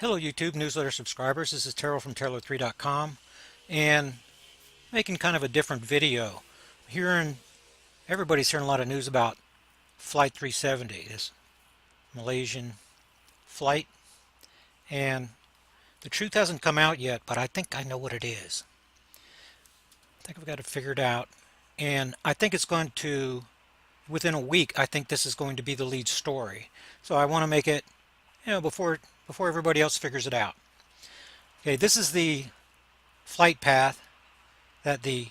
Hello YouTube newsletter subscribers, this is Terrell from Terrell3.com and making kind of a different video. Everybody's hearing a lot of news about Flight 370, this Malaysian flight, and the truth hasn't come out yet, but I think I know what it is. I think I've got it figured out, and I think it's going to, within a week, I think this is going to be the lead story. So I want to make it, before everybody else figures it out. Okay, this is the flight path that the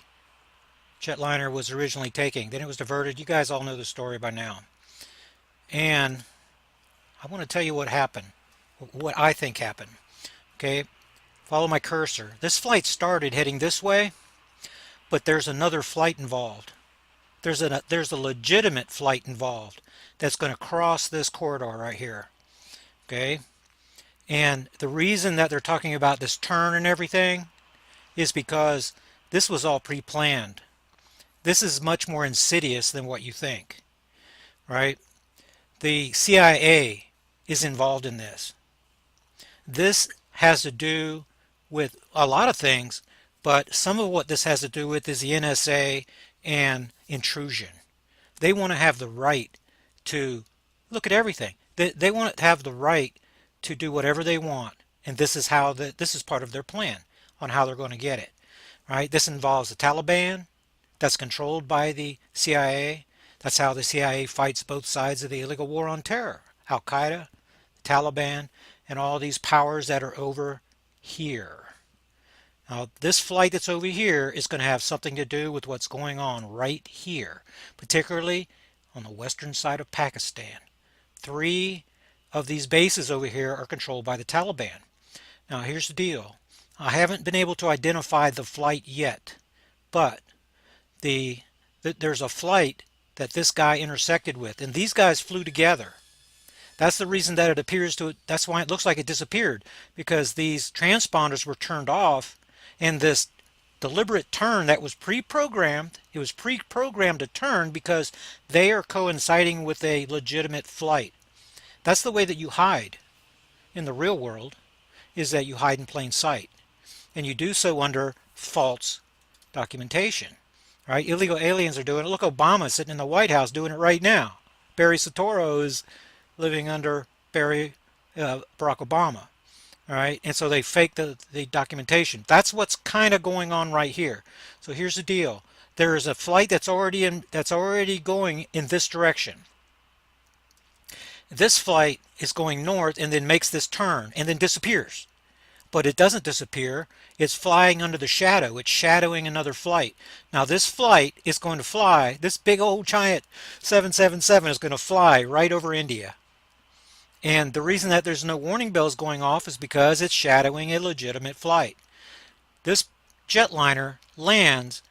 jetliner was originally taking. Then it was diverted. You guys all know the story by now. And I want to tell you what happened, what I think happened. Okay, follow my cursor. This flight started heading this way, but there's another flight involved. There's a legitimate flight involved that's going to cross this corridor right here. Okay, and the reason that they're talking about this turn and everything is because this was all pre-planned. This is much more insidious than what you think, right? The CIA is involved in this. This has to do with a lot of things, but some of what this has to do with is the NSA and intrusion. They want to have the right to look at everything. They want to have the right to do whatever they want, and this is part of their plan on how they're going to get it. Right? This involves the Taliban, that's controlled by the CIA. That's how the CIA fights both sides of the illegal war on terror. Al Qaeda, the Taliban, and all these powers that are over here. Now, this flight that's over here is going to have something to do with what's going on right here, particularly on the western side of Pakistan. 3 of these bases over here are controlled by the Taliban. Now, here's the deal. I haven't been able to identify the flight yet, but there's a flight that this guy intersected with, and these guys flew together. That's the reason that that's why it looks like it disappeared, because these transponders were turned off, and this deliberate turn that was pre-programmed, it was pre-programmed to turn because they are coinciding with a legitimate flight. That's the way that you hide in the real world, is that you hide in plain sight. And you do so under false documentation. Right? Illegal aliens are doing it. Look, Obama sitting in the White House doing it right now. Barry Soetoro is living under Barack Obama. All right, and so they fake the documentation. That's what's kind of going on right here. So here's the deal. There is a flight that's already going in this direction. This flight is going north and then makes this turn and then disappears. But it doesn't disappear. It's flying under the shadow. It's shadowing another flight. Now this flight is going to fly, this big old giant 777 is going to fly right over India. And the reason that there's no warning bells going off is because it's shadowing a legitimate flight. This jetliner lands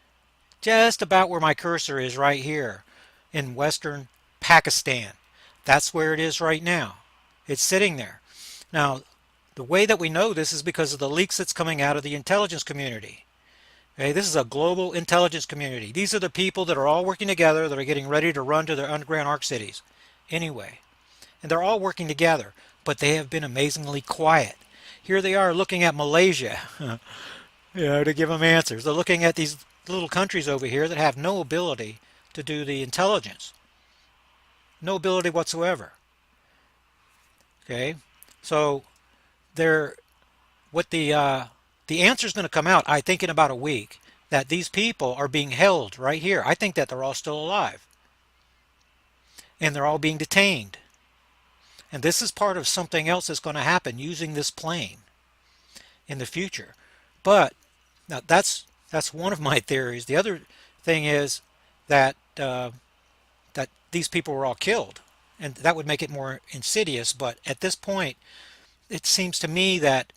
just about where my cursor is right here in western Pakistan. That's where it is right now. It's sitting there. Now, the way that we know this is because of the leaks that's coming out of the intelligence community. Okay, this is a global intelligence community. These are the people that are all working together that are getting ready to run to their underground arc cities. Anyway. And they're all working together, but they have been amazingly quiet. Here they are looking at Malaysia, to give them answers. They're looking at these little countries over here that have no ability to do the intelligence. No ability whatsoever. Okay, so the answer is going to come out, I think, in about a week, that these people are being held right here. I think that they're all still alive. And they're all being detained. And this is part of something else that's going to happen using this plane in the future. But now that's one of my theories. The other thing is that that these people were all killed, and that would make it more insidious. But at this point, it seems to me that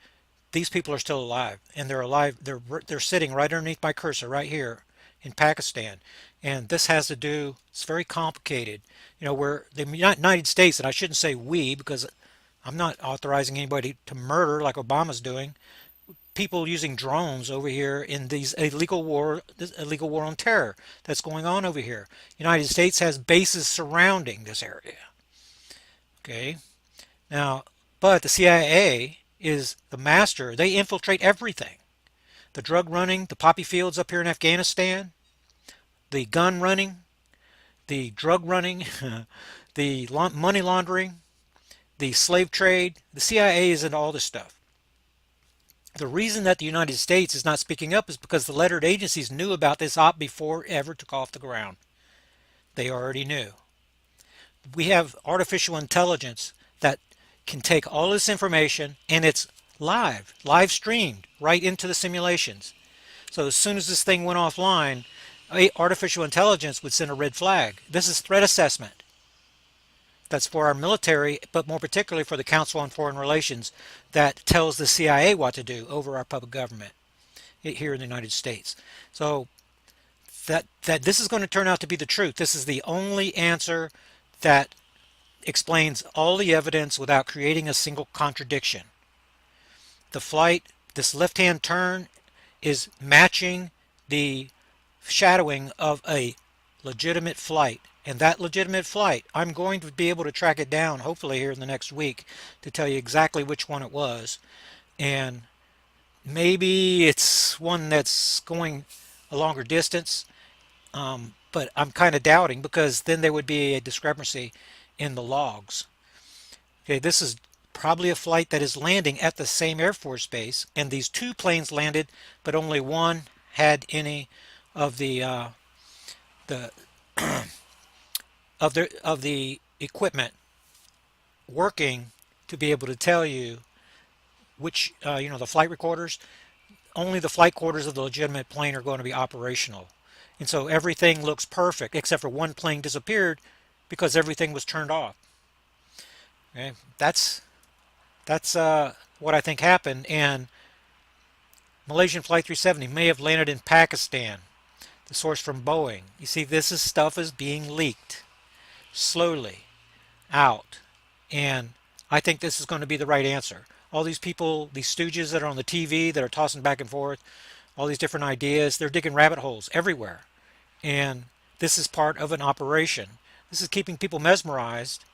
these people are still alive, and they're alive. They're sitting right underneath my cursor right here in Pakistan. And this has to do, it's very complicated, where the United States, and I shouldn't say we because I'm not authorizing anybody to murder like Obama's doing, people using drones over here in this illegal war on terror that's going on over here. United States has bases surrounding this area. Okay, now, but the CIA is the master. They infiltrate everything. The drug running, the poppy fields up here in Afghanistan, the gun running, the drug running, the money laundering, the slave trade. The CIA is into all this stuff. The reason that the United States is not speaking up is because the lettered agencies knew about this op before it ever took off the ground. They already knew. We have artificial intelligence that can take all this information, and it's live streamed right into the simulations. So as soon as this thing went offline, artificial intelligence would send a red flag. This is threat assessment. That's for our military, but more particularly for the Council on Foreign Relations that tells the CIA what to do over our public government here in the United States. So that this is going to turn out to be the truth. This is the only answer that explains all the evidence without creating a single contradiction. The flight, this left-hand turn, is matching the shadowing of a legitimate flight. And that legitimate flight, I'm going to be able to track it down, hopefully here in the next week, to tell you exactly which one it was. And maybe it's one that's going a longer distance, but I'm kind of doubting because then there would be a discrepancy in the logs. Okay, this is probably a flight that is landing at the same Air Force base, and these two planes landed, but only one had any of the of the equipment working to be able to tell you which the flight recorders. Only the flight quarters of the legitimate plane are going to be operational, and so everything looks perfect except for one plane disappeared because everything was turned off. Okay, that's what I think happened. And Malaysian Flight 370 may have landed in Pakistan. The source from Boeing. You see, stuff is being leaked slowly out, and I think this is going to be the right answer. All these people, these stooges that are on the TV that are tossing back and forth, all these different ideas, they're digging rabbit holes everywhere, and this is part of an operation. This is keeping people mesmerized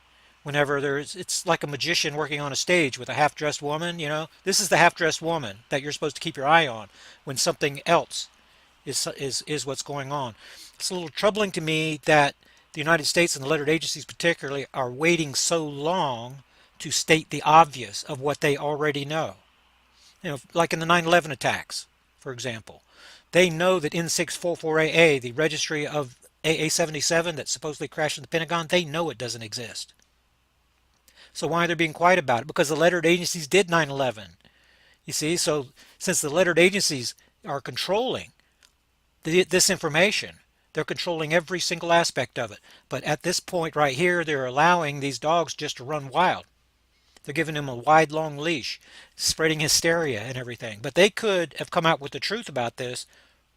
whenever it's like a magician working on a stage with a half-dressed woman. This is the half-dressed woman that you're supposed to keep your eye on when something else is what's going on. It's a little troubling to me that the United States and the lettered agencies particularly are waiting so long to state the obvious of what they already know. Like in the 9/11 attacks, for example. They know that N644AA, the registry of AA-77 that supposedly crashed in the Pentagon, they know it doesn't exist. So why are they being quiet about it? Because the lettered agencies did 9/11. You see, so since the lettered agencies are controlling this information, they're controlling every single aspect of it. But at this point right here, they're allowing these dogs just to run wild. They're giving them a wide, long leash, spreading hysteria and everything. But they could have come out with the truth about this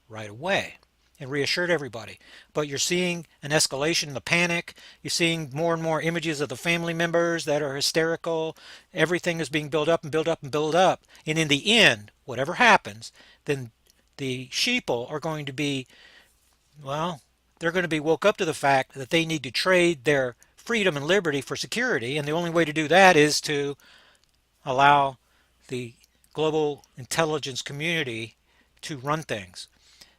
right away and reassured everybody. But you're seeing an escalation in the panic. You're seeing more and more images of the family members that are hysterical. Everything is being built up and built up and built up. And in the end, whatever happens, then the sheeple are going to be, well, they're going to be woke up to the fact that they need to trade their freedom and liberty for security, and the only way to do that is to allow the global intelligence community to run things.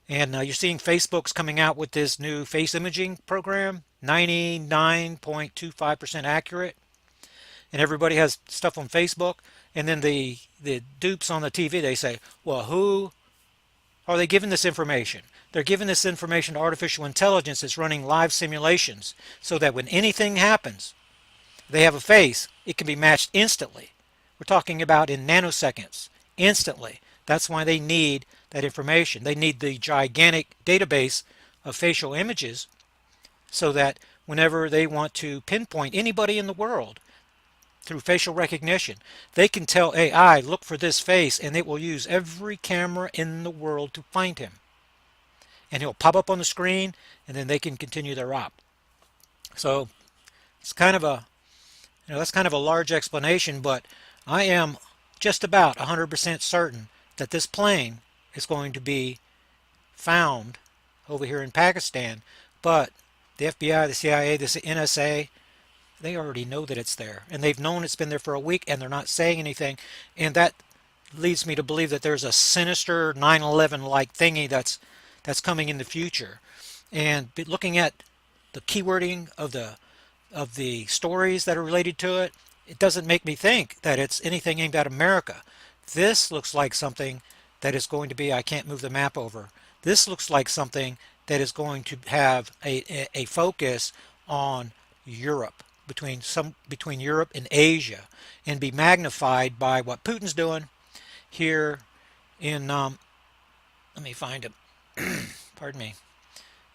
And you're seeing Facebook's coming out with this new face imaging program, 99.25% accurate, and everybody has stuff on Facebook, and then the dupes on the TV, they say, well, who are they giving this information? They're giving this information to artificial intelligence that's running live simulations so that when anything happens, they have a face, it can be matched instantly. We're talking about in nanoseconds, instantly. That's why they need that information. They need the gigantic database of facial images so that whenever they want to pinpoint anybody in the world through facial recognition, they can tell AI, look for this face, and it will use every camera in the world to find him. And he'll pop up on the screen, and then they can continue their op. So it's kind of a, that's kind of a large explanation, but I am just about 100% certain that this plane is going to be found over here in Pakistan, but the FBI, the CIA, the NSA, They already know that it's there, and they've known it's been there for a week, and they're not saying anything. And that leads me to believe that there's a sinister 9/11 like thingy that's coming in the future. And looking at the keywording of the stories that are related to it, it doesn't make me think that it's anything aimed at America. This looks like something that is going to be, I can't move the map over. This looks like something that is going to have a focus on Europe, between Europe and Asia, and be magnified by what Putin's doing here in let me find him. Pardon me,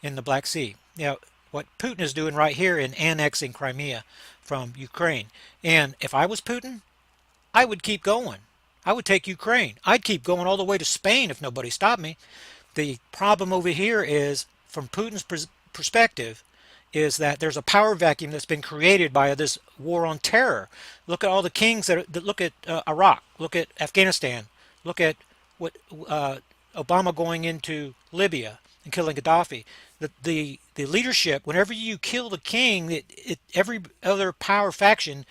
in the Black Sea. Now, what Putin is doing right here in annexing Crimea from Ukraine. And if I was Putin, I would keep going. I would take Ukraine. I'd keep going all the way to Spain if nobody stopped me. The problem over here is, from Putin's perspective, is that there's a power vacuum that's been created by this war on terror. Look at all the kings that look at Iraq, look at Afghanistan, look at what Obama going into Libya and killing Gaddafi. The leadership, whenever you kill the king, every other power faction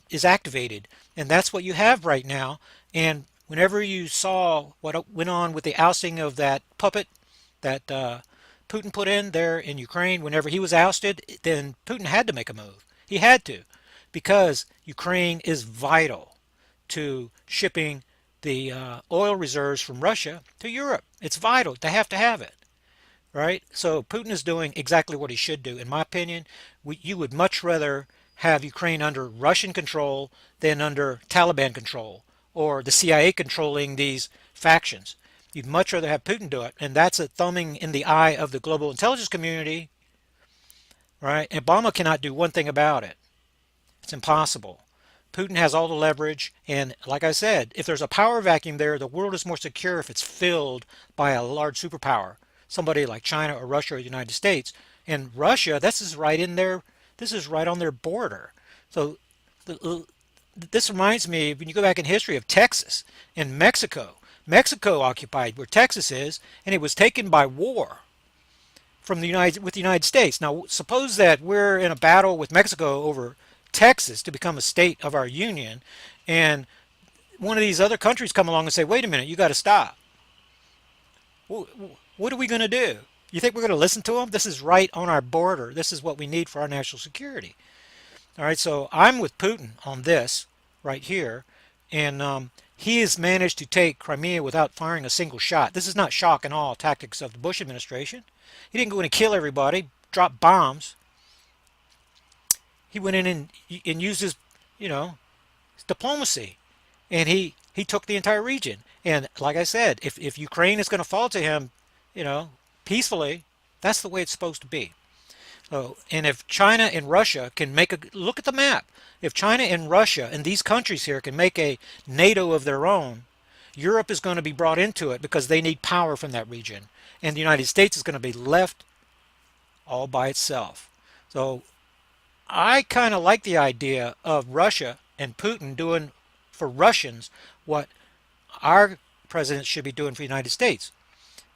is activated, and that's what you have right now. And whenever you saw what went on with the ousting of that puppet that Putin put in there in Ukraine, whenever he was ousted, then Putin had to make a move. He had to, because Ukraine is vital to shipping the oil reserves from Russia to Europe. It's vital. They have to have it. Right? So Putin is doing exactly what he should do. In my opinion, you would much rather have Ukraine under Russian control than under Taliban control, or the CIA controlling these factions. You'd much rather have Putin do it, and that's a thumbing in the eye of the global intelligence community, right? Obama cannot do one thing about it. It's impossible. Putin has all the leverage, and like I said, if there's a power vacuum there, the world is more secure if it's filled by a large superpower, somebody like China or Russia or the United States. And Russia, this is right in there. This is right on their border. So this reminds me, when you go back in history, of Texas and Mexico. Mexico occupied where Texas is, and it was taken by war from the United States. Now, suppose that we're in a battle with Mexico over Texas to become a state of our union, and one of these other countries come along and say, "Wait a minute, you got to stop." What are we going to do? You think we're going to listen to them? This is right on our border. This is what we need for our national security. All right, so I'm with Putin on this right here, and he has managed to take Crimea without firing a single shot. This is not shock and awe tactics of the Bush administration. He didn't go in and kill everybody, drop bombs. He went in and used his, his diplomacy, and he took the entire region. And like I said, if Ukraine is going to fall to him, peacefully, that's the way it's supposed to be. So, and if China and Russia can look at the map, if China and Russia and these countries here can make a NATO of their own, Europe is going to be brought into it because they need power from that region. And the United States is going to be left all by itself. So I kind of like the idea of Russia and Putin doing for Russians what our president should be doing for the United States,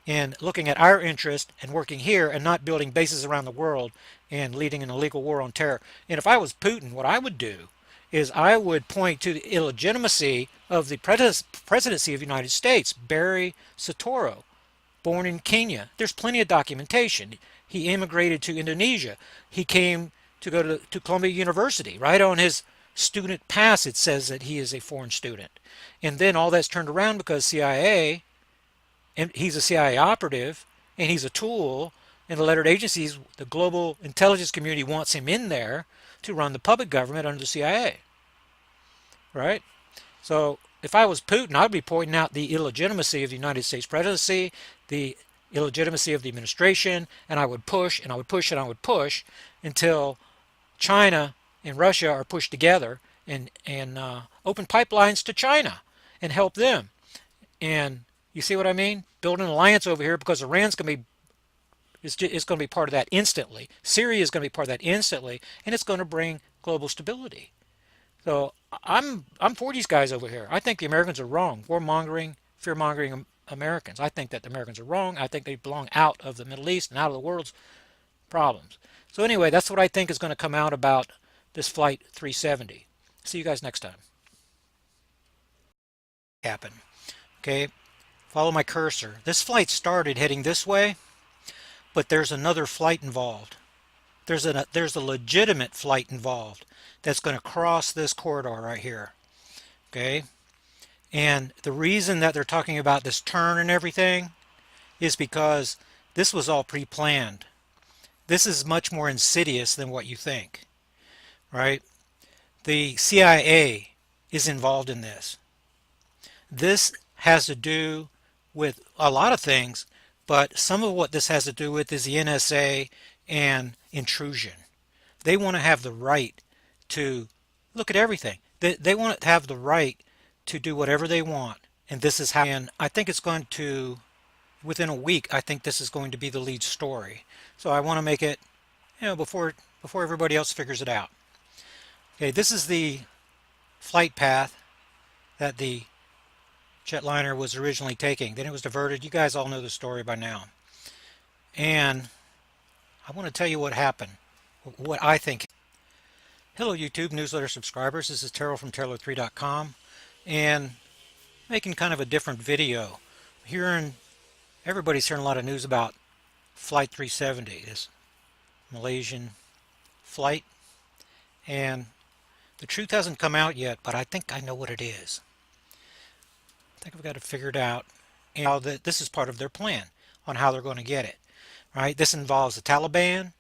and looking at our interest and working here and not building bases around the world and leading an illegal war on terror. And if I was Putin, what I would do is I would point to the illegitimacy of the presidency of the United States. Barry Soetoro, born in Kenya. There's plenty of documentation. He immigrated to Indonesia. He came to go to Columbia University. Right on his student pass it says that he is a foreign student. And then all that's turned around because CIA, and he's a CIA operative, and he's a tool, and the lettered agencies, the global intelligence community wants him in there to run the puppet government under the CIA. Right? So if I was Putin, I'd be pointing out the illegitimacy of the United States presidency, the illegitimacy of the administration, and I would push, and I would push, and I would push until China and Russia are pushed together, and open pipelines to China and help them. And you see what I mean? Build an alliance over here, because Iran's going to be is going to be part of that instantly. Syria is going to be part of that instantly, and it's going to bring global stability. So I'm for these guys over here. I think the Americans are wrong. Warmongering, fear-mongering Americans. I think that the Americans are wrong. I think they belong out of the Middle East and out of the world's problems. So anyway, that's what I think is going to come out about this flight 370. See you guys next time. Happen. Okay, follow my cursor. This flight started heading this way, but there's another flight involved. There's a legitimate flight involved that's going to cross this corridor right here. Okay, and the reason that they're talking about this turn and everything is because this was all pre-planned. This is much more insidious than what you think, right? The CIA is involved in this. This has to do with a lot of things, but some of what this has to do with is the NSA and intrusion. They want to have the right to look at everything. They want to have the right to do whatever they want. And this is how, and I think it's going to, within a week, I think this is going to be the lead story. So I want to make it, before everybody else figures it out. Okay, this is the flight path that the jetliner was originally taking. Then it was diverted. You guys all know the story by now. And I want to tell you what happened, what I think. Hello YouTube newsletter subscribers, this is Terrell from Terrell3.com, and making kind of a different video. Everybody's hearing a lot of news about Flight 370, this Malaysian flight, and the truth hasn't come out yet, but I think I know what it is. I think I've got to figure it out, and how this is part of their plan on how they're going to get it. Right? This involves the Taliban,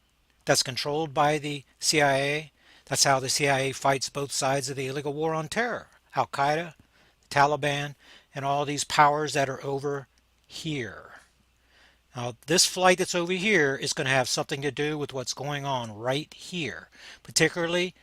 that's controlled by the CIA. That's how the CIA fights both sides of the illegal war on terror. Al-Qaeda, the Taliban, and all these powers that are over here. Now, this flight that's over here is going to have something to do with what's going on right here, particularly